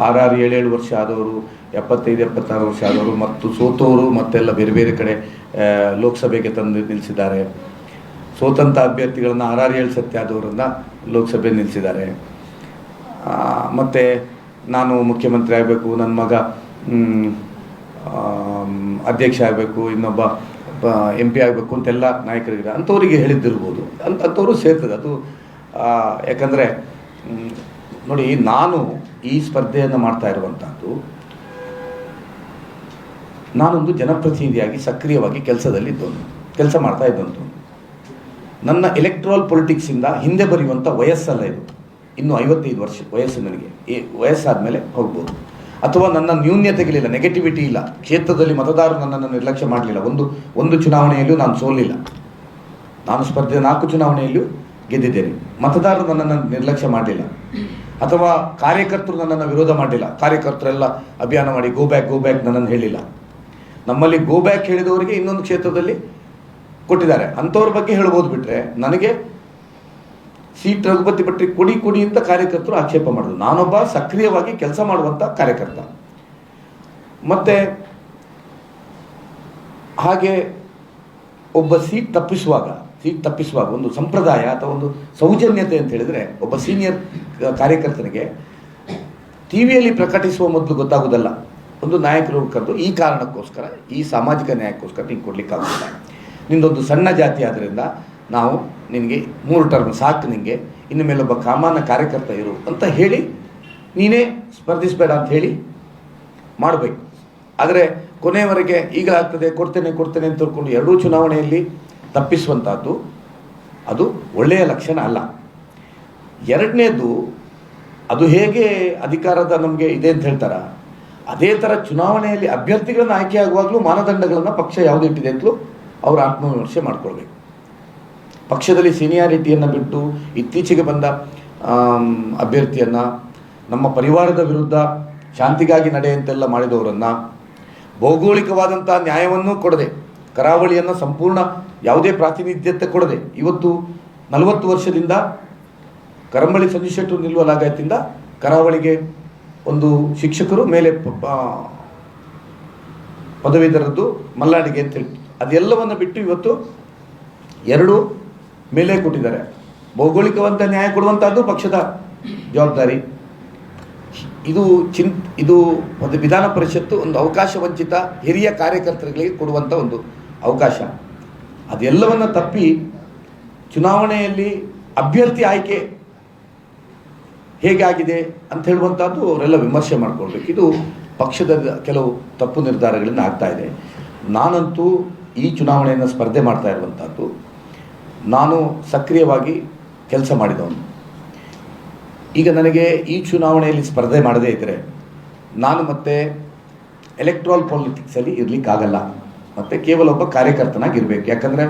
6 7 ವರ್ಷ ಆದವರು, 75 76 ವರ್ಷ ಆದವರು ಮತ್ತು ಸೋತವರು ಮತ್ತೆಲ್ಲ ಬೇರೆ ಬೇರೆ ಕಡೆ ಲೋಕಸಭೆಗೆ ತಂದು ನಿಲ್ಲಿಸಿದ್ದಾರೆ. ಸೋತಂಥ ಅಭ್ಯರ್ಥಿಗಳನ್ನು 6 7 ಸತಿ ಆದವರನ್ನು ಲೋಕಸಭೆ ನಿಲ್ಲಿಸಿದ್ದಾರೆ. ಮತ್ತು ನಾನು ಮುಖ್ಯಮಂತ್ರಿ ಆಗಬೇಕು, ನನ್ನ ಮಗ ಅಧ್ಯಕ್ಷ ಆಗಬೇಕು, ಇನ್ನೊಬ್ಬ MP ಆಗಬೇಕು ಅಂತೆಲ್ಲ ನಾಯಕರಿಗೆ ಅಂಥವರಿಗೆ ಹೇಳಿದ್ದಿರ್ಬೋದು. ಅಂಥವರು ಸೇರ್ತದೆ ಅದು. ಯಾಕಂದರೆ ನೋಡಿ, ನಾನು ಈ ಸ್ಪರ್ಧೆಯನ್ನು ಮಾಡ್ತಾ ಇರುವಂಥದ್ದು, ನಾನೊಂದು ಜನಪ್ರತಿನಿಧಿಯಾಗಿ ಸಕ್ರಿಯವಾಗಿ ಕೆಲಸ ಮಾಡ್ತಾ ಇದ್ದಂಥದ್ದು. ನನ್ನ ಎಲೆಕ್ಟ್ರಲ್ ಪೊಲಿಟಿಕ್ಸಿಂದ ಹಿಂದೆ ಬರೆಯುವಂಥ ವಯಸ್ಸಲ್ಲ ಇದು. ಇನ್ನು 55 ವರ್ಷ ವಯಸ್ಸು ನನಗೆ. ವಯಸ್ಸಾದ ಮೇಲೆ ಹೋಗ್ಬೋದು. ಅಥವಾ ನನ್ನ ನ್ಯೂನ್ಯತೆಗಳಿಲ್ಲ, ನೆಗೆಟಿವಿಟಿ ಇಲ್ಲ. ಕ್ಷೇತ್ರದಲ್ಲಿ ಮತದಾರರು ನನ್ನನ್ನು ನಿರ್ಲಕ್ಷ್ಯ ಮಾಡಲಿಲ್ಲ. ಒಂದು ಚುನಾವಣೆಯಲ್ಲೂ ನಾನು ಸೋಲಿಲ್ಲ. ನಾನು ಸ್ಪರ್ಧೆ 4 ಚುನಾವಣೆಯಲ್ಲೂ ಗೆದ್ದಿದ್ದೇನೆ. ಮತದಾರರು ನನ್ನನ್ನು ನಿರ್ಲಕ್ಷ್ಯ ಮಾಡಲಿಲ್ಲ. ಅಥವಾ ಕಾರ್ಯಕರ್ತರು ನನ್ನನ್ನು ವಿರೋಧ ಮಾಡಲಿಲ್ಲ. ಕಾರ್ಯಕರ್ತರೆಲ್ಲ ಅಭಿಯಾನ ಮಾಡಿ ಗೋ ಬ್ಯಾಕ್ ನನ್ನನ್ನು ಹೇಳಿಲ್ಲ. ನಮ್ಮಲ್ಲಿ ಗೋ ಬ್ಯಾಕ್ ಹೇಳಿದವರಿಗೆ ಇನ್ನೊಂದು ಕ್ಷೇತ್ರದಲ್ಲಿ ಕೊಟ್ಟಿದ್ದಾರೆ. ಅಂಥವ್ರ ಬಗ್ಗೆ ಹೇಳ್ಬೋದು. ಬಿಟ್ಟರೆ ನನಗೆ ಸೀಟ್ ರಘುಪತಿ ಭಟ್ರಿ ಕೊಡಿ ಅಂತ ಕಾರ್ಯಕರ್ತರು ಆಕ್ಷೇಪ ಮಾಡಿದ್ರು. ನಾನೊಬ್ಬ ಸಕ್ರಿಯವಾಗಿ ಕೆಲಸ ಮಾಡುವಂಥ ಕಾರ್ಯಕರ್ತ. ಮತ್ತು ಹಾಗೆ ಒಬ್ಬ ಸೀಟ್ ತಪ್ಪಿಸುವಾಗ ಒಂದು ಸಂಪ್ರದಾಯ ಅಥವಾ ಒಂದು ಸೌಜನ್ಯತೆ ಅಂತ ಹೇಳಿದರೆ, ಒಬ್ಬ ಸೀನಿಯರ್ ಕಾರ್ಯಕರ್ತನಿಗೆ ಟಿವಿಯಲ್ಲಿ ಪ್ರಕಟಿಸುವ ಮೊದಲು ಗೊತ್ತಾಗೋದಲ್ಲ. ಒಂದು ನಾಯಕರು ಕರೆದು ಈ ಕಾರಣಕ್ಕೋಸ್ಕರ, ಈ ಸಾಮಾಜಿಕ ನ್ಯಾಯಕ್ಕೋಸ್ಕರ ನೀನು ಕೊಡಲಿಕ್ಕಾಗೋದಿಲ್ಲ, ನಿಂದೊಂದು ಸಣ್ಣ ಜಾತಿ ಆದ್ದರಿಂದ ನಾವು ನಿನಗೆ 3 ಟರ್ಮ್ ಸಾಕು, ನಿನಗೆ ಇನ್ನು ಮೇಲೊಬ್ಬ ಸಾಮಾನ್ಯ ಕಾರ್ಯಕರ್ತ ಇರು ಅಂತ ಹೇಳಿ ನೀನೇ ಸ್ಪರ್ಧಿಸಬೇಡ ಅಂತ ಹೇಳಿ ಮಾಡಬೇಕು. ಆದರೆ ಕೊನೆಯವರೆಗೆ ಈಗ ಆಗ್ತದೆ ಕೊಡ್ತೇನೆ ಅಂತ ತಿಳ್ಕೊಂಡು 2 ಚುನಾವಣೆಯಲ್ಲಿ ತಪ್ಪಿಸುವಂಥದ್ದು ಅದು ಒಳ್ಳೆಯ ಲಕ್ಷಣ ಅಲ್ಲ. ಎರಡನೇದು, ಅದು ಹೇಗೆ ಅಧಿಕಾರದ ನಮಗೆ ಇದೆ ಅಂತ ಹೇಳ್ತಾರ, ಅದೇ ಥರ ಚುನಾವಣೆಯಲ್ಲಿ ಅಭ್ಯರ್ಥಿಗಳನ್ನು ಆಯ್ಕೆ ಆಗುವಾಗಲೂ ಮಾನದಂಡಗಳನ್ನು ಪಕ್ಷ ಯಾವುದು ಇಟ್ಟಿದೆ ಅಂತಲೂ ಅವರು ಆತ್ಮವಿಮರ್ಶೆ ಮಾಡಿಕೊಳ್ಬೇಕು. ಪಕ್ಷದಲ್ಲಿ ಸೀನಿಯಾರಿಟಿಯನ್ನು ಬಿಟ್ಟು ಇತ್ತೀಚೆಗೆ ಬಂದ ಅಭ್ಯರ್ಥಿಯನ್ನು, ನಮ್ಮ ಪರಿವಾರದ ವಿರುದ್ಧ ಶಾಂತಿಗಾಗಿ ನಡೆಯಂತೆಲ್ಲ ಮಾಡಿದವರನ್ನು, ಭೌಗೋಳಿಕವಾದಂಥ ನ್ಯಾಯವನ್ನು ಕೊಡದೆ, ಕರಾವಳಿಯನ್ನು ಸಂಪೂರ್ಣ ಯಾವುದೇ ಪ್ರಾತಿನಿಧ್ಯತೆ ಕೊಡದೆ, ಇವತ್ತು 40 ವರ್ಷದಿಂದ ಕರಂಬಳಿ ಸಂಜು ಶೆಟ್ಟರು ನಿಲ್ಲುವ ಲಾಗಾಯತಿಂದ ಕರಾವಳಿಗೆ ಒಂದು ಶಿಕ್ಷಕರು ಮೇಲೆ ಪದವೀಧರದ್ದು ಮಲ್ಲಾಡಿಗೆ ಅಂತ ಹೇಳಿ ಅದೆಲ್ಲವನ್ನು ಬಿಟ್ಟು ಇವತ್ತು 2 ಮೇಲೆ ಕೊಟ್ಟಿದ್ದಾರೆ. ಭೌಗೋಳಿಕವಂತ ನ್ಯಾಯ ಕೊಡುವಂಥದ್ದು ಪಕ್ಷದ ಜವಾಬ್ದಾರಿ. ಇದು ಒಂದು ವಿಧಾನ ಪರಿಷತ್ತು ಒಂದು ಅವಕಾಶ ವಂಚಿತ ಹಿರಿಯ ಕಾರ್ಯಕರ್ತರಿಗೆ ಕೊಡುವಂಥ ಒಂದು ಅವಕಾಶ. ಅದೆಲ್ಲವನ್ನು ತಪ್ಪಿ ಚುನಾವಣೆಯಲ್ಲಿ ಅಭ್ಯರ್ಥಿ ಆಯ್ಕೆ ಹೇಗಾಗಿದೆ ಅಂತ ಹೇಳುವಂಥದ್ದು ಅವರೆಲ್ಲ ವಿಮರ್ಶೆ ಮಾಡಿಕೊಳ್ಬೇಕು. ಇದು ಪಕ್ಷದ ಕೆಲವು ತಪ್ಪು ನಿರ್ಧಾರಗಳಿಂದ ಆಗ್ತಾ ಇದೆ. ನಾನಂತೂ ಈ ಚುನಾವಣೆಯನ್ನು ಸ್ಪರ್ಧೆ ಮಾಡ್ತಾ ಇರುವಂಥದ್ದು, ನಾನು ಸಕ್ರಿಯವಾಗಿ ಕೆಲಸ ಮಾಡಿದವನು. ಈಗ ನನಗೆ ಈ ಚುನಾವಣೆಯಲ್ಲಿ ಸ್ಪರ್ಧೆ ಮಾಡದೇ ಇದ್ದರೆ ನಾನು ಮತ್ತೆ ಎಲೆಕ್ಟ್ರಲ್ ಪಾಲಿಟಿಕ್ಸಲ್ಲಿ ಇರಲಿಕ್ಕಾಗಲ್ಲ, ಮತ್ತು ಕೇವಲ ಒಬ್ಬ ಕಾರ್ಯಕರ್ತನಾಗಿರಬೇಕು. ಯಾಕಂದರೆ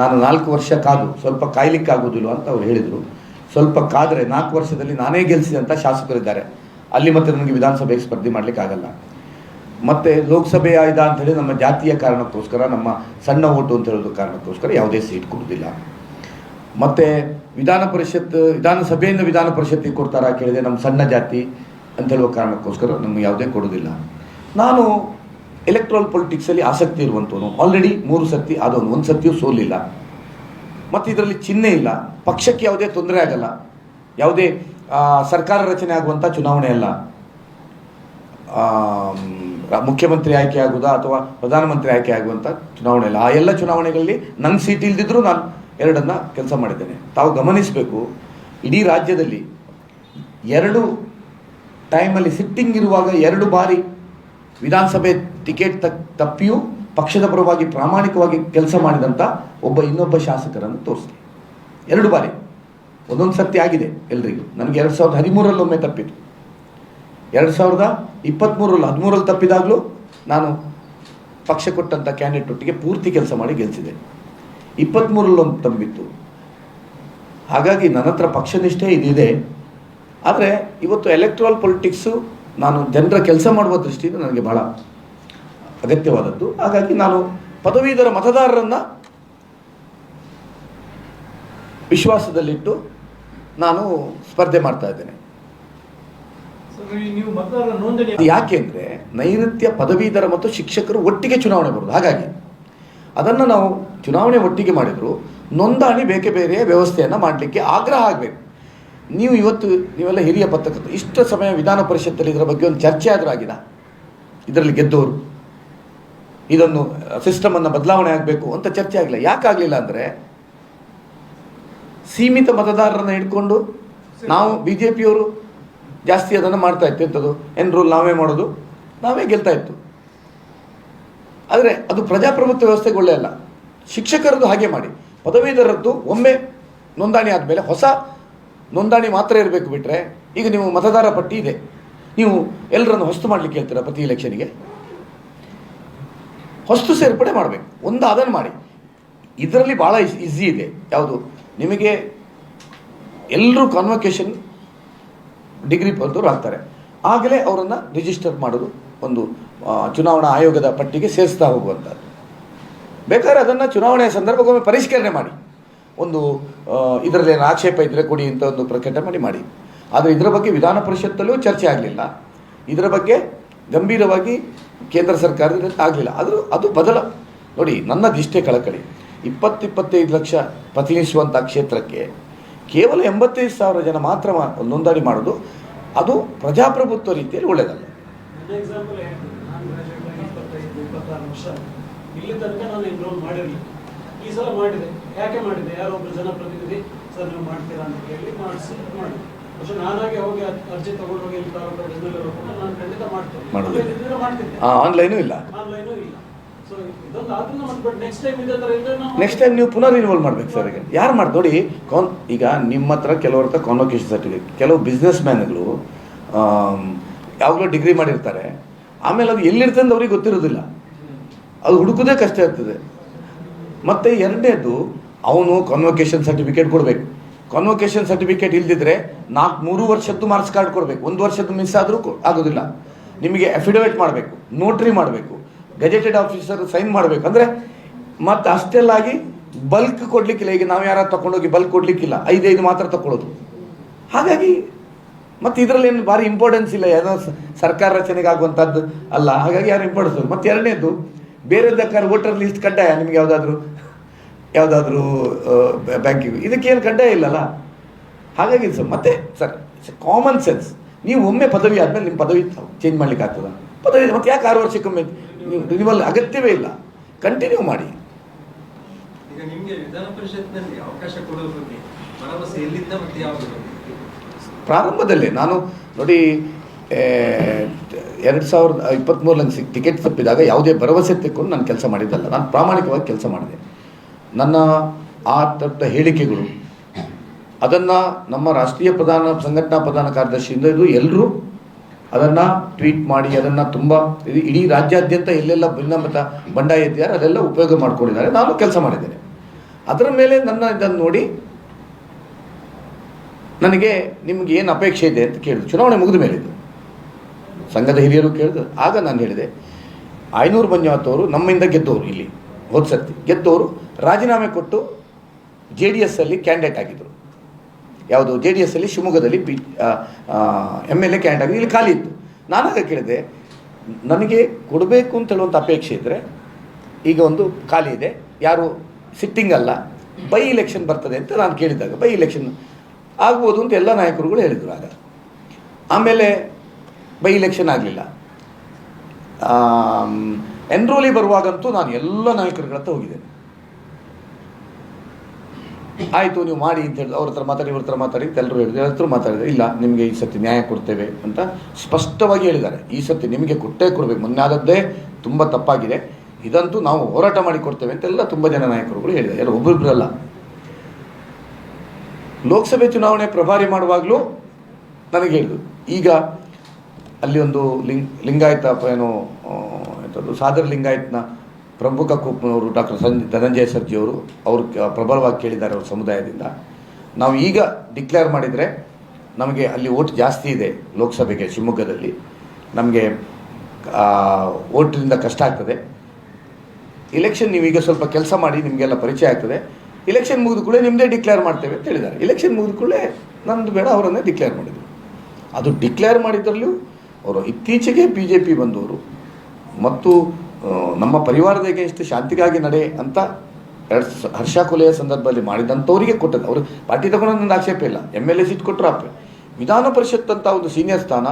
ನಾನು 4 ವರ್ಷ ಕಾದು ಸ್ವಲ್ಪ ಕಾಯ್ಲಿಕ್ಕಾಗೋದಿಲ್ಲ ಅಂತ ಅವ್ರು ಹೇಳಿದರು. ಸ್ವಲ್ಪ ಕಾದರೆ 4 ವರ್ಷದಲ್ಲಿ ನಾನೇ ಗೆಲ್ಲಿಸಿದಂಥ ಶಾಸಕರಿದ್ದಾರೆ. ಅಲ್ಲಿ ಮತ್ತೆ ನನಗೆ ವಿಧಾನಸಭೆಗೆ ಸ್ಪರ್ಧೆ ಮಾಡಲಿಕ್ಕಾಗಲ್ಲ. ಮತ್ತು ಲೋಕಸಭೆಯ ಆಯ್ದ ಅಂಥೇಳಿ ನಮ್ಮ ಜಾತಿಯ ಕಾರಣಕ್ಕೋಸ್ಕರ, ನಮ್ಮ ಸಣ್ಣ ಓಟು ಅಂತ ಹೇಳೋದು ಕಾರಣಕ್ಕೋಸ್ಕರ ಯಾವುದೇ ಸೀಟ್ ಕೊಡೋದಿಲ್ಲ. ಮತ್ತು ವಿಧಾನಸಭೆಯಿಂದ ವಿಧಾನ ಪರಿಷತ್ತಿಗೆ ಕೊಡ್ತಾರ ಕೇಳಿದೆ, ನಮ್ಮ ಸಣ್ಣ ಜಾತಿ ಅಂತ ಹೇಳುವ ಕಾರಣಕ್ಕೋಸ್ಕರ ನಮಗೆ ಯಾವುದೇ ಕೊಡೋದಿಲ್ಲ. ನಾನು ಎಲೆಕ್ಟ್ರಲ್ ಪೊಲಿಟಿಕ್ಸಲ್ಲಿ ಆಸಕ್ತಿ ಇರುವಂಥವನು. ಆಲ್ರೆಡಿ 3 ಸತಿ ಆದವನು, 1 ಸತಿಯೂ ಸೋಲಿಲ್ಲ. ಮತ್ತು ಇದರಲ್ಲಿ ಚಿಹ್ನೆ ಇಲ್ಲ. ಪಕ್ಷಕ್ಕೆ ಯಾವುದೇ ತೊಂದರೆ ಆಗಲ್ಲ. ಯಾವುದೇ ಸರ್ಕಾರ ರಚನೆ ಆಗುವಂಥ ಚುನಾವಣೆ ಅಲ್ಲ. ಮುಖ್ಯಮಂತ್ರಿ ಆಯ್ಕೆ ಆಗುವುದಾ ಅಥವಾ ಪ್ರಧಾನಮಂತ್ರಿ ಆಯ್ಕೆ ಆಗುವಂಥ ಚುನಾವಣೆ ಅಲ್ಲ. ಆ ಎಲ್ಲ ಚುನಾವಣೆಗಳಲ್ಲಿ ನನ್ನ ಸೀಟ್ ಇಲ್ದಿದ್ರೂ ನಾನು 2 ಕೆಲಸ ಮಾಡಿದ್ದೇನೆ. ತಾವು ಗಮನಿಸಬೇಕು, ಇಡೀ ರಾಜ್ಯದಲ್ಲಿ 2 ಟೈಮಲ್ಲಿ ಸಿಟ್ಟಿಂಗ್ ಇರುವಾಗ 2 ಬಾರಿ ವಿಧಾನಸಭೆ ಟಿಕೆಟ್ ತಪ್ಪಿಯೂ ಪಕ್ಷದ ಪರವಾಗಿ ಪ್ರಾಮಾಣಿಕವಾಗಿ ಕೆಲಸ ಮಾಡಿದಂಥ ಇನ್ನೊಬ್ಬ ಶಾಸಕರನ್ನು ತೋರಿಸಿ. 2 ಬಾರಿ, ಒಂದೊಂದು ಸತಿ ಆಗಿದೆ ಎಲ್ರಿಗೂ. ನನಗೆ 2013ರಲ್ಲಿ ಒಮ್ಮೆ ತಪ್ಪಿತು, 2023ರಲ್ಲಿ 13ರಲ್ಲಿ ತಪ್ಪಿದಾಗಲೂ ನಾನು ಪಕ್ಷ ಕೊಟ್ಟಂಥ ಕ್ಯಾಂಡಿಡೇಟ್ ಒಟ್ಟಿಗೆ ಪೂರ್ತಿ ಕೆಲಸ ಮಾಡಿ ಗೆಲ್ಲಿಸಿದೆ. 23ರಲ್ಲಿ ಒಂದು ತಪ್ಪಿತ್ತು. ಹಾಗಾಗಿ ನನ್ನ ಹತ್ರ ಪಕ್ಷನಿಷ್ಠೆ ಇದಿದೆ. ಆದರೆ ಇವತ್ತು ಎಲೆಕ್ಟ್ರಲ್ ಪೊಲಿಟಿಕ್ಸು ನಾನು ಜನರ ಕೆಲಸ ಮಾಡುವ ದೃಷ್ಟಿಯಿಂದ ನನಗೆ ಬಹಳ ಅಗತ್ಯವಾದದ್ದು. ಹಾಗಾಗಿ ನಾನು ಪದವೀಧರ ಮತದಾರರನ್ನು ವಿಶ್ವಾಸದಲ್ಲಿಟ್ಟು ನಾನು ಸ್ಪರ್ಧೆ ಮಾಡ್ತಾ ಇದ್ದೇನೆ. ನೀವು ಮತದಾರರ ನೋಂದಣಿ ಯಾಕೆಂದರೆ ನೈಋತ್ಯ ಪದವೀಧರ ಮತ್ತು ಶಿಕ್ಷಕರು ಒಟ್ಟಿಗೆ ಚುನಾವಣೆ ಬರೋದು. ಹಾಗಾಗಿ ಅದನ್ನು ನಾವು ಚುನಾವಣೆ ಒಟ್ಟಿಗೆ ಮಾಡಿದರೂ ನೋಂದಣಿ ಬೇಕೆ ಬೇರೆ ವ್ಯವಸ್ಥೆಯನ್ನು ಮಾಡಲಿಕ್ಕೆ ಆಗ್ರಹ ಆಗಬೇಕು. ನೀವು ಇವತ್ತು ನೀವೆಲ್ಲ ಹಿರಿಯ ಪತ್ರಕರ್ತರು, ಇಷ್ಟು ಸಮಯ ವಿಧಾನ ಪರಿಷತ್ತಲ್ಲಿ ಇದರ ಬಗ್ಗೆ ಒಂದು ಚರ್ಚೆ ಆದರೂ ಆಗಿದೆ. ಇದರಲ್ಲಿ ಗೆದ್ದವರು ಇದನ್ನು ಸಿಸ್ಟಮನ್ನು ಬದಲಾವಣೆ ಆಗಬೇಕು ಅಂತ ಚರ್ಚೆ ಆಗಲಿಲ್ಲ. ಯಾಕಾಗಲಿಲ್ಲ ಅಂದರೆ ಸೀಮಿತ ಮತದಾರರನ್ನು ಹಿಡ್ಕೊಂಡು ನಾವು BJPಯವರು ಜಾಸ್ತಿ ಅದನ್ನು ಮಾಡ್ತಾ ಇತ್ತು. ಎಂಥದ್ದು ಎನ್ರೋಲ್ ನಾವೇ ಮಾಡೋದು, ನಾವೇ ಗೆಲ್ತಾ ಇತ್ತು. ಆದರೆ ಅದು ಪ್ರಜಾಪ್ರಭುತ್ವ ವ್ಯವಸ್ಥೆಗೆ ಒಳ್ಳೆಯಲ್ಲ. ಶಿಕ್ಷಕರದ್ದು ಹಾಗೆ ಮಾಡಿ, ಪದವೀಧರದ್ದು ಒಮ್ಮೆ ನೋಂದಣಿ ಆದಮೇಲೆ ಹೊಸ ನೋಂದಣಿ ಮಾತ್ರ ಇರಬೇಕು. ಬಿಟ್ಟರೆ ಈಗ ನೀವು ಮತದಾರ ಪಟ್ಟಿ ಇದೆ, ನೀವು ಎಲ್ಲರನ್ನು ಹೊಸ್ತು ಮಾಡಲಿಕ್ಕೆ ಹೇಳ್ತೀರಾ ಪ್ರತಿ ಎಲೆಕ್ಷನ್ಗೆ? ಹೊಸ್ತು ಸೇರ್ಪಡೆ ಮಾಡಬೇಕು. ಒಂದು ಅದನ್ನು ಮಾಡಿ. ಇದರಲ್ಲಿ ಭಾಳ ಈಸಿ ಇದೆ. ಯಾವುದು ನಿಮಗೆ ಎಲ್ಲರೂ ಕಾನ್ವೊಕೇಶನ್ ಡಿಗ್ರಿ ಪಡೆದವರು ಆಗ್ತಾರೆ. ಆಗಲೇ ಅವರನ್ನು ರಿಜಿಸ್ಟರ್ ಮಾಡೋದು ಒಂದು ಚುನಾವಣಾ ಆಯೋಗದ ಪಟ್ಟಿಗೆ ಸೇರಿಸ್ತಾ ಹೋಗುವಂಥದ್ದು. ಬೇಕಾದ್ರೆ ಅದನ್ನು ಚುನಾವಣೆಯ ಸಂದರ್ಭಕ್ಕೊಮ್ಮೆ ಪರಿಷ್ಕರಣೆ ಮಾಡಿ, ಒಂದು ಇದರಲ್ಲಿ ಏನು ಆಕ್ಷೇಪ ಇದ್ದರೆ ಕೊಡಿ ಅಂತ ಒಂದು ಪ್ರಕಟಣೆ ಮಾಡಿ. ಆದರೆ ಇದರ ಬಗ್ಗೆ ವಿಧಾನ ಪರಿಷತ್ತಲ್ಲೂ ಚರ್ಚೆ ಆಗಲಿಲ್ಲ. ಇದರ ಬಗ್ಗೆ ಗಂಭೀರವಾಗಿ ಕೇಂದ್ರ ಸರ್ಕಾರದಿಂದ ಆಗಲಿಲ್ಲ. ಅದು ನೋಡಿ, ನನ್ನದಿಷ್ಟೇ ಕಳಕಳಿ. 20-25 ಲಕ್ಷ ಪ್ರತಿನಿಧಿಸುವಂಥ ಕ್ಷೇತ್ರಕ್ಕೆ ಕೇವಲ 85,000 ಜನ ಮಾತ್ರ ನೋಂದಣಿ ಮಾಡೋದು, ಅದು ಪ್ರಜಾಪ್ರಭುತ್ವ ರೀತಿಯಲ್ಲಿ ಒಳ್ಳೆಯದಲ್ಲ. ಎಕ್ಸಾಂಪಲ್ ನಾನು ಗ್ರಾಜುಯೇಟ್ 25-26 ವರ್ಷ ಇಲ್ಲಿ ತನಕ ನಾನು ಎನ್ರೋಲ್ ಮಾಡಿರಲಿಲ್ಲ. ಈ ಸಲ ಮಾಡಿದೆ. ಯಾಕೆ ಮಾಡಿದೆ? ಯಾರೊಬ್ಬರು ಜನಪ್ರತಿನಿಧಿ ಸರ್ ನೀವು ಮಾಡ್ತೀರಾ ಅಂತ ಕೇಳಿ ಮಾಡಿ. പക്ഷെ ನಾನಾಗೆ ಹೋಗಿ ಅರ್ಜಿ ತಗೊಂಡೋಗಿ ಇಲ್ಲಿ ತಾಲೂಕು ಆಫೀಸ್ನಲ್ಲಿ ನಾನು ಖಂಡಿತ ಮಾಡ್ತಿದ್ದೆ. ಆನ್ಲೈನೂ ಇಲ್ಲ. ಸೊ ಇದೊಂದು ಆದ್ರೂ ಮತ್ತೆ ನೆಕ್ಸ್ಟ್ ಟೈಮ್ ಇದೇ ಥರ ಇದ್ರೆ ನೆಕ್ಸ್ಟ್ ಟೈಮ್ ನೀವು ಪುನರ್ ರಿನ್ಯೂವಲ್ ಮಾಡ್ಬೇಕು ಸರ್. ಯಾರು ಮಾಡಿ ನೋಡಿ, ಈಗ ನಿಮ್ಮ ಹತ್ರ ಕೆಲವ್ರ ಹತ್ರ ಕಾನ್ವೊಕೇಶನ್ ಸರ್ಟಿಫಿಕೇಟ್, ಕೆಲವು ಬಿಸ್ನೆಸ್ ಮ್ಯಾನ್ಗಳು ಯಾವಾಗಲೂ ಡಿಗ್ರಿ ಮಾಡಿರ್ತಾರೆ. ಆಮೇಲೆ ಅದು ಎಲ್ಲಿರ್ತದೆ ಅಂತ ಅವ್ರಿಗೆ ಗೊತ್ತಿರೋದಿಲ್ಲ. ಅದು ಹುಡುಕೋದೇ ಕಷ್ಟ ಇರ್ತದೆ. ಮತ್ತು ಎರಡನೇದು, ಅವನು ಕಾನ್ವೊಕೇಶನ್ ಸರ್ಟಿಫಿಕೇಟ್ ಕೊಡಬೇಕು. ಕಾನ್ವೊಕೇಶನ್ ಸರ್ಟಿಫಿಕೇಟ್ ಇಲ್ದಿದ್ರೆ 3 ವರ್ಷದ್ದು ಮಾರ್ಕ್ಸ್ ಕಾರ್ಡ್ ಕೊಡಬೇಕು. 1 ವರ್ಷದ್ದು ಮಿಸ್ ಆದರೂ ಆಗೋದಿಲ್ಲ. ನಿಮಗೆ ಅಫಿಡವಿಟ್ ಮಾಡಬೇಕು, ನೋಟ್ರಿ ಮಾಡಬೇಕು, ಗೆಜೆಟೆಡ್ ಆಫೀಸರ್ ಸೈನ್ ಮಾಡಬೇಕು. ಅಂದರೆ ಮತ್ತು ಅಷ್ಟೆಲ್ಲ ಆಗಿ ಬಲ್ಕ್ ಕೊಡಲಿಕ್ಕಿಲ್ಲ. ಈಗ ನಾವು ಯಾರು ತಗೊಂಡೋಗಿ ಬಲ್ಕ್ ಕೊಡಲಿಕ್ಕಿಲ್ಲ, 5 ಮಾತ್ರ ತಗೊಳ್ಳೋದು. ಹಾಗಾಗಿ ಮತ್ತು ಇದರಲ್ಲಿ ಏನು ಭಾರಿ ಇಂಪಾರ್ಟೆನ್ಸ್ ಇಲ್ಲ, ಏನೋ ಸರ್ಕಾರ ರಚನೆಗೆ ಆಗುವಂಥದ್ದು ಅಲ್ಲ. ಹಾಗಾಗಿ ಯಾರು ಇಂಪಾರ್ಟೆನ್ಸ್. ಮತ್ತು ಎರಡನೇದು, ಬೇರೆದಕ್ಕಾದ್ರೆ ವೋಟರ್ ಲಿಸ್ಟ್ ಕಡ್ಡಾಯ ನಿಮಗೆ ಯಾವುದಾದ್ರೂ ಬ್ಯಾಂಕಿಗೆ, ಇದಕ್ಕೇನು ಕಡ್ಡಾಯ ಇಲ್ಲಲ್ಲ. ಹಾಗಾಗಿ ಮತ್ತೆ ಸರ್, ಕಾಮನ್ ಸೆನ್ಸ್. ನೀವು ಒಮ್ಮೆ ಪದವಿ ಆದಮೇಲೆ ನಿಮ್ಮ ಪದವಿ ಚೇಂಜ್ ಮಾಡ್ಲಿಕ್ಕೆ ಆಗ್ತದ? ಪದವಿ ಮತ್ತೆ ಯಾಕೆ 6 ವರ್ಷಕ್ಕೊಮ್ಮೆ ನೀವು ರಿನಿವಲ್ ಅಗತ್ಯವೇ ಇಲ್ಲ. ಕಂಟಿನ್ಯೂ ಮಾಡಿ. ಈಗ ನಿಮಗೆ ವಿಧಾನ ಪರಿಷತ್ನಲ್ಲಿ ಅವಕಾಶ ಕೊಡೋದ್ರ ಬಗ್ಗೆ ಭರವಸೆ ಎಲ್ಲಿಂದ ಮತ್ತೆ ಯಾವುದು? ಪ್ರಾರಂಭದಲ್ಲೇ ನಾನು ನೋಡಿ 2023 ನಂಗೆ ಟಿಕೆಟ್ ತಪ್ಪಿದಾಗ ಯಾವುದೇ ಭರವಸೆ ತೆಕ್ಕೊಂಡು ನಾನು ಕೆಲಸ ಮಾಡಿದ್ದಲ್ಲ. ನಾನು ಪ್ರಾಮಾಣಿಕವಾಗಿ ಕೆಲಸ ಮಾಡಿದೆ. ನನ್ನ ಆ ಥರದ ಹೇಳಿಕೆಗಳು, ಅದನ್ನು ನಮ್ಮ ರಾಷ್ಟ್ರೀಯ ಸಂಘಟನಾ ಪ್ರಧಾನ ಕಾರ್ಯದರ್ಶಿಯಿಂದ ಎಲ್ಲರೂ ಅದನ್ನು ಟ್ವೀಟ್ ಮಾಡಿ, ಅದನ್ನು ತುಂಬ ಇಡೀ ರಾಜ್ಯಾದ್ಯಂತ ಎಲ್ಲೆಲ್ಲ ಭಿನ್ನಮತ ಬಂಡಾಯ ಇದ್ದಾರೆ ಅದೆಲ್ಲ ಉಪಯೋಗ ಮಾಡ್ಕೊಂಡಿದ್ದಾರೆ. ನಾನು ಕೆಲಸ ಮಾಡಿದ್ದೇನೆ. ಅದರ ಮೇಲೆ ಇದನ್ನು ನೋಡಿ ನನಗೆ ನಿಮ್ಗೆ ಏನು ಅಪೇಕ್ಷೆ ಇದೆ ಅಂತ ಕೇಳಿದ್ರು. ಚುನಾವಣೆ ಮುಗಿದ ಮೇಲೆ ಇದು ಸಂಘದ ಹಿರಿಯರು ಕೇಳಿದ್ರು. ಆಗ ನಾನು ಹೇಳಿದೆ, ಆಯನೂರು ಮಂಜುನಾಥ್ ಅವರು ನಮ್ಮಿಂದ ಗೆದ್ದವರು, ಇಲ್ಲಿ ಹೋದ ಸರ್ತಿ ಗೆದ್ದವರು ರಾಜೀನಾಮೆ ಕೊಟ್ಟು JDS ಅಲ್ಲಿ ಕ್ಯಾಂಡಿಡೇಟ್ ಆಗಿದ್ದರು. ಯಾವುದು JDS ಅಲ್ಲಿ ಶಿವಮೊಗ್ಗದಲ್ಲಿ MLA ಕ್ಯಾಂಡಿಡೇಟ್ ಆಗಿ ಇಲ್ಲಿ ಖಾಲಿ ಇತ್ತು. ನಾನಾಗ ಕೇಳಿದೆ, ನನಗೆ ಕೊಡಬೇಕು ಅಂತ ಹೇಳುವಂಥ ಅಪೇಕ್ಷೆ ಇದ್ದರೆ, ಈಗ ಒಂದು ಖಾಲಿ ಇದೆ, ಯಾರು ಸಿಟ್ಟಿಂಗ್ ಅಲ್ಲ, ಬೈ ಇಲೆಕ್ಷನ್ ಬರ್ತದೆ ಅಂತ ನಾನು ಕೇಳಿದಾಗ, ಬೈ ಇಲೆಕ್ಷನ್ ಆಗ್ಬೋದು ಅಂತ ಎಲ್ಲ ನಾಯಕರುಗಳು ಹೇಳಿದರು. ಆಗ ಆಮೇಲೆ ಬೈ ಇಲೆಕ್ಷನ್ ಆಗಲಿಲ್ಲ. ಎನ್ರೋಲಿ ಬರುವಾಗಂತೂ ನಾನು ಎಲ್ಲ ನಾಯಕರುಗಳ ಹತ್ರ ಹೋಗಿದ್ದೇನೆ. ಆಯಿತು ನೀವು ಮಾಡಿ ಅಂತ ಹೇಳಿದ್ರು. ಅವ್ರ ಹತ್ರ ಮಾತಾಡಿ, ಇವ್ರ ಹತ್ರ ಮಾತಾಡಿ ಎಲ್ಲರೂ ಹೇಳಿದ್ರು. ಎಲ್ಲರ ಹತ್ರ ಮಾತಾಡಿದ್ರೆ, ಇಲ್ಲ ನಿಮಗೆ ಈ ಸರ್ತಿ ನ್ಯಾಯ ಕೊಡ್ತೇವೆ ಅಂತ ಸ್ಪಷ್ಟವಾಗಿ ಹೇಳಿದ್ದಾರೆ. ಈ ಸರ್ತಿ ನಿಮಗೆ ಕೊಟ್ಟೇ ಕೊಡಬೇಕು, ಮೊನ್ನೆ ಆದದ್ದೇ ತುಂಬ ತಪ್ಪಾಗಿದೆ, ಇದಂತೂ ನಾವು ಹೋರಾಟ ಮಾಡಿ ಕೊಡ್ತೇವೆ ಅಂತೆಲ್ಲ ತುಂಬ ಜನ ನಾಯಕರುಗಳು ಹೇಳಿದ್ದಾರೆ. ಎಲ್ಲ ಒಬ್ಬೊಬ್ಬರಲ್ಲ. ಲೋಕಸಭೆ ಚುನಾವಣೆ ಪ್ರಭಾರಿ ಮಾಡುವಾಗಲೂ ನನಗೆ ಹೇಳಿದ್ರು. ಈಗ ಅಲ್ಲಿ ಒಂದು ಲಿಂಗಾಯತ ಏನೋ ಎಂಥದ್ದು ಸಾದರ ಲಿಂಗಾಯತ್ನ ಪ್ರಮುಖ ಕೂಪ್ನವರು ಡಾಕ್ಟರ್ ಧನಂಜಯ ಸರ್ಜಿಯವರು ಅವರು ಪ್ರಬಲವಾಗಿ ಕೇಳಿದ್ದಾರೆ ಅವ್ರ ಸಮುದಾಯದಿಂದ. ನಾವು ಈಗ ಡಿಕ್ಲೇರ್ ಮಾಡಿದರೆ ನಮಗೆ ಅಲ್ಲಿ ಓಟ್ ಜಾಸ್ತಿ ಇದೆ ಲೋಕಸಭೆಗೆ, ಶಿವಮೊಗ್ಗದಲ್ಲಿ ನಮಗೆ ಓಟ್ರಿಂದ ಕಷ್ಟ ಆಗ್ತದೆ. ಇಲೆಕ್ಷನ್ ನೀವೀಗ ಸ್ವಲ್ಪ ಕೆಲಸ ಮಾಡಿ, ನಿಮಗೆಲ್ಲ ಪರಿಚಯ ಆಗ್ತದೆ. ಇಲೆಕ್ಷನ್ ಮುಗಿದ ಕೂಡಲೇ ನಿಮ್ಮದೇ ಡಿಕ್ಲೇರ್ ಮಾಡ್ತೇವೆ ಅಂತ ಹೇಳಿದ್ದಾರೆ. ಇಲೆಕ್ಷನ್ ಮುಗಿದ ಕೂಡಲೇ ನಮ್ಮದು ಬೇಡ, ಅವರನ್ನೇ ಡಿಕ್ಲೇರ್ ಮಾಡಿದರು. ಅದು ಡಿಕ್ಲೇರ್ ಮಾಡಿದ್ರಲ್ಲೂ ಅವರು ಇತ್ತೀಚೆಗೆ BJP ಬಂದವರು ಮತ್ತು ನಮ್ಮ ಪರಿವಾರದ ಎಗೇನ್ಸ್ಟ್ ಶಾಂತಿಗಾಗಿ ನಡೆ ಅಂತ ಹರ್ಷ ಕೊಲೆಯ ಸಂದರ್ಭದಲ್ಲಿ ಮಾಡಿದಂಥವರಿಗೆ ಕೊಟ್ಟದ್ದು. ಅವರು ಪಾರ್ಟಿ ತಗೊಂಡು ನನ್ನ ಆಕ್ಷೇಪ ಇಲ್ಲ, MLA ಸೀಟ್ ಕೊಟ್ಟರು ಆಪೆ. ವಿಧಾನ ಪರಿಷತ್ ಅಂತ ಒಂದು ಸೀನಿಯರ್ ಸ್ಥಾನ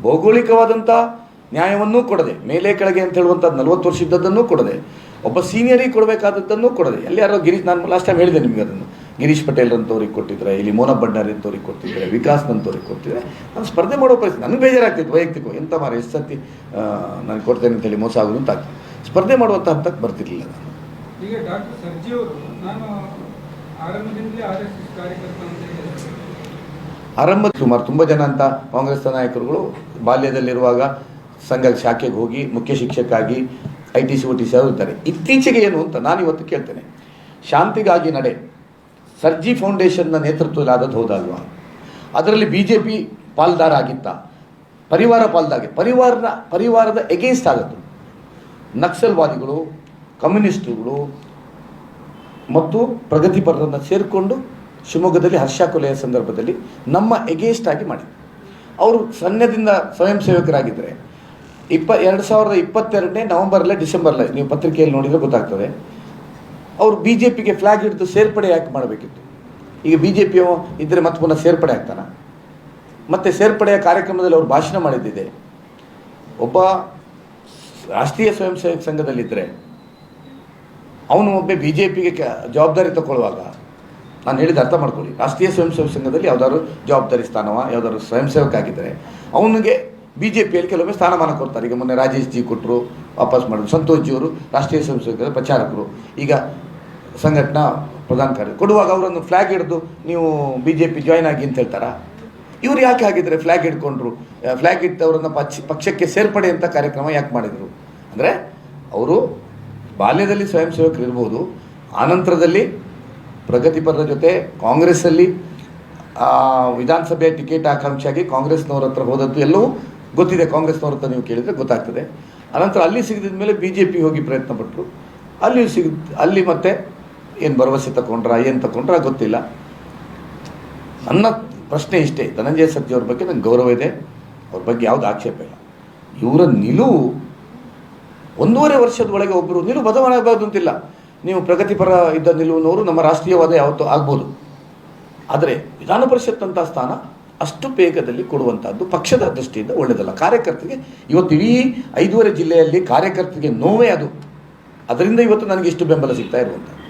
ಭೌಗೋಳಿಕವಾದಂಥ ನ್ಯಾಯವನ್ನೂ ಕೊಡದೆ, ಮೇಲೆ ಕೆಳಗೆ ಅಂತ ಹೇಳುವಂಥದ್ದು 40 ವರ್ಷ ಇದ್ದದ್ದನ್ನು ಕೊಡದೆ, ಒಬ್ಬ ಸೀನಿಯರಿಗೆ ಕೊಡಬೇಕಾದದ್ದನ್ನು ಕೊಡದೆ, ಅಲ್ಲಿ ಯಾರೋ ನಾನು ಲಾಸ್ಟ್ ಟೈಮ್ ಹೇಳಿದೆ ನಿಮಗೆ ಅದನ್ನು, ಗಿರೀಶ್ ಪಟೇಲ್ ಅಂತವ್ರಿಗೆ ಕೊಟ್ಟಿದ್ರೆ, ಇಲ್ಲಿ ಮೋನಪ್ ಭಂಡಾರಿ ಅಂತವ್ರಿಗೆ ಕೊಟ್ಟಿದ್ರೆ, ವಿಕಾಸ್ ಅಂತವ್ರಿಗೆ ಕೊಟ್ಟಿದ್ರೆ, ನಾನು ಸ್ಪರ್ಧೆ ಮಾಡೋ ಪರಿಸ್ಥಿತಿ ನನಗೆ ಬೇಜಾರಾಗ್ತಿತ್ತು ವೈಯಕ್ತಿಕ. ಎಂತ ಮಾರ ಎಷ್ಟು ಸರ್ತಿ ನಾನು ಕೊಡ್ತೇನೆ ಅಂತೇಳಿ ಮೋಸ ಆಗೋದು ಅಂತ ಆಗ್ತದೆ. ಸ್ಪರ್ಧೆ ಮಾಡುವಂಥ ಹಂತಕ್ಕೆ ಬರ್ತಿರ್ಲಿಲ್ಲ ನಾನು. ಈಗ ಡಾಕ್ಟರ್ ಸರ್ಜಿ ಅವರು ನಾನು ಆರಂಭದಿಂದಲೇ RSS ಕಾರ್ಯಕರ್ತ ಅಂತ ಹೇಳಿದ್ರು. ಆರಂಭ ಸುಮಾರು ತುಂಬ ಜನ ಅಂತ ಕಾಂಗ್ರೆಸ್ ನಾಯಕರುಗಳು ಬಾಲ್ಯದಲ್ಲಿರುವಾಗ ಸಂಘ ಶಾಖೆಗೆ ಹೋಗಿ ಮುಖ್ಯ ಶಿಕ್ಷಕಾಗಿ ITC OTC ಇರ್ತಾರೆ. ಇತ್ತೀಚೆಗೆ ಏನು ಅಂತ ನಾನು ಇವತ್ತು ಕೇಳ್ತೇನೆ, ಶಾಂತಿಗಾಗಿ ನಡೆ ಸರ್ಜಿ ಫೌಂಡೇಶನ್ನ ನೇತೃತ್ವದಲ್ಲಿ ಆದದ್ದು ಹೌದಲ್ವಾ? ಅದರಲ್ಲಿ BJP ಪಾಲ್ದಾರ ಆಗಿತ್ತ? ಪರಿವಾರ ಪಾಲ್ದಾಗೆ ಪರಿವಾರದ ಎಗೇನ್ಸ್ಟ್ ಆದದ್ದು ನಕ್ಸಲ್ವಾದಿಗಳು, ಕಮ್ಯುನಿಸ್ಟುಗಳು ಮತ್ತು ಪ್ರಗತಿಪರರನ್ನು ಸೇರಿಕೊಂಡು ಶಿವಮೊಗ್ಗದಲ್ಲಿ ಹರ್ಷ ಕೊಲೆಯ ಸಂದರ್ಭದಲ್ಲಿ ನಮ್ಮ ಎಗೇನ್ಸ್ಟ್ ಆಗಿ ಮಾಡಿದ್ರು. ಅವರು ಸನ್ಯದಿಂದ ಸ್ವಯಂ ಸೇವಕರಾಗಿದ್ದರೆ 2022 ನವೆಂಬರ್ಲೇ ಡಿಸೆಂಬರ್ಲೇ ನೀವು ಪತ್ರಿಕೆಯಲ್ಲಿ ನೋಡಿದರೆ ಗೊತ್ತಾಗ್ತದೆ. ಅವರು BJPಗೆ ಫ್ಲಾಗ್ ಹಿಡಿದು ಸೇರ್ಪಡೆ ಯಾಕೆ ಮಾಡಬೇಕಿತ್ತು? ಈಗ BJP ಇದ್ದರೆ ಮತ್ತೆ ಪುನಃ ಸೇರ್ಪಡೆ ಆಗ್ತಾನ? ಮತ್ತು ಸೇರ್ಪಡೆಯ ಕಾರ್ಯಕ್ರಮದಲ್ಲಿ ಅವರು ಭಾಷಣ ಮಾಡಿದ್ದಿದೆ. ಒಬ್ಬ ರಾಷ್ಟ್ರೀಯ ಸ್ವಯಂ ಸೇವಕ ಸಂಘದಲ್ಲಿದ್ದರೆ ಅವನು ಒಬ್ಬ BJPಗೆ ಜವಾಬ್ದಾರಿ ತಗೊಳ್ಳುವಾಗ ನಾನು ಹೇಳಿದ ಅರ್ಥ ಮಾಡ್ಕೊಳ್ಳಿ. ರಾಷ್ಟ್ರೀಯ ಸ್ವಯಂ ಸೇವಕ ಸಂಘದಲ್ಲಿ ಯಾವುದಾದ್ರು ಜವಾಬ್ದಾರಿ ಸ್ಥಾನವ ಯಾವುದಾದ್ರು ಸ್ವಯಂ ಸೇವಕ ಆಗಿದ್ದರೆ ಅವನಿಗೆ BJPಯಲ್ಲಿ ಕೆಲವೊಮ್ಮೆ ಸ್ಥಾನಮಾನ ಕೊಡ್ತಾರೆ. ಈಗ ಮೊನ್ನೆ ರಾಜೇಶ್ ಜಿ ಕೊಟ್ಟರು, ವಾಪಸ್ ಮಾಡಿದ್ರು. ಸಂತೋಷ್ ಜಿ ಅವರು ರಾಷ್ಟ್ರೀಯ ಸ್ವಯಂ ಸೇವಕರ ಪ್ರಚಾರಕರು, ಈಗ ಸಂಘಟನಾ ಪ್ರಧಾನ ಕಾರ್ಯ ಕೊಡುವಾಗ ಅವರನ್ನು ಫ್ಲ್ಯಾಗ್ ಹಿಡಿದು ನೀವು BJP ಜಾಯ್ನ್ ಆಗಿ ಅಂತ ಹೇಳ್ತಾರಾ? ಇವ್ರು ಯಾಕೆ ಹಾಗಿದ್ರೆ ಫ್ಲ್ಯಾಗ್ ಹಿಡ್ಕೊಂಡ್ರು? ಫ್ಲ್ಯಾಗ್ ಇಟ್ಟವರನ್ನು ಪಕ್ಷಕ್ಕೆ ಸೇರ್ಪಡೆ ಅಂತ ಕಾರ್ಯಕ್ರಮ ಯಾಕೆ ಮಾಡಿದರು? ಅಂದರೆ ಅವರು ಬಾಲ್ಯದಲ್ಲಿ ಸ್ವಯಂ ಸೇವಕರು ಇರ್ಬೋದು, ಆನಂತರದಲ್ಲಿ ಪ್ರಗತಿಪರರ ಜೊತೆ ಕಾಂಗ್ರೆಸ್ಸಲ್ಲಿ ವಿಧಾನಸಭೆಯ ಟಿಕೆಟ್ ಆಕಾಂಕ್ಷಿಯಾಗಿ ಕಾಂಗ್ರೆಸ್ನವ್ರ ಹತ್ರ ಹೋದದ್ದು ಎಲ್ಲವೂ ಗೊತ್ತಿದೆ. ಕಾಂಗ್ರೆಸ್ನವ್ರ ಹತ್ರ ನೀವು ಕೇಳಿದರೆ ಗೊತ್ತಾಗ್ತದೆ. ಅನಂತರ ಅಲ್ಲಿ ಸಿಗದಿದ್ದ ಮೇಲೆ BJP ಹೋಗಿ ಪ್ರಯತ್ನ ಪಟ್ಟರು. ಅಲ್ಲಿ ಮತ್ತೆ ಏನು ಭರವಸೆ ತಗೊಂಡ್ರಾ ಏನು ತಗೊಂಡ್ರಾ ಗೊತ್ತಿಲ್ಲ. ನನ್ನ ಪ್ರಶ್ನೆ ಇಷ್ಟೇ, ಧನಂಜಯ ಸರ್ಜಿ ಅವ್ರ ಬಗ್ಗೆ ನಂಗೆ ಗೌರವ ಇದೆ, ಅವ್ರ ಬಗ್ಗೆ ಯಾವುದು ಆಕ್ಷೇಪ ಇಲ್ಲ. ಇವರ ನಿಲುವು 1.5 ವರ್ಷದ ಒಳಗೆ ಒಬ್ಬರು ನಿಲುವು ಬದಲಾವಣೆ ಆಗಬಾರ್ದು ಅಂತಿಲ್ಲ. ನೀವು ಪ್ರಗತಿಪರ ಇದ್ದ ನಿಲುವಿನವರು ನಮ್ಮ ರಾಷ್ಟ್ರೀಯವಾದ ಯಾವತ್ತೂ ಆಗ್ಬೋದು, ಆದರೆ ವಿಧಾನ ಪರಿಷತ್ ಅಂತ ಸ್ಥಾನ ಅಷ್ಟು ಬೇಗದಲ್ಲಿ ಕೊಡುವಂಥದ್ದು ಪಕ್ಷದ ದೃಷ್ಟಿಯಿಂದ ಒಳ್ಳೆಯದಲ್ಲ. ಕಾರ್ಯಕರ್ತರಿಗೆ ಇವತ್ತು ಇಡೀ 5.5 ಜಿಲ್ಲೆಯಲ್ಲಿ ಕಾರ್ಯಕರ್ತರಿಗೆ ನೋವೇ ಅದು. ಅದರಿಂದ ಇವತ್ತು ನನಗೆ ಇಷ್ಟು ಬೆಂಬಲ ಸಿಗ್ತಾ ಇರುವಂಥದ್ದು.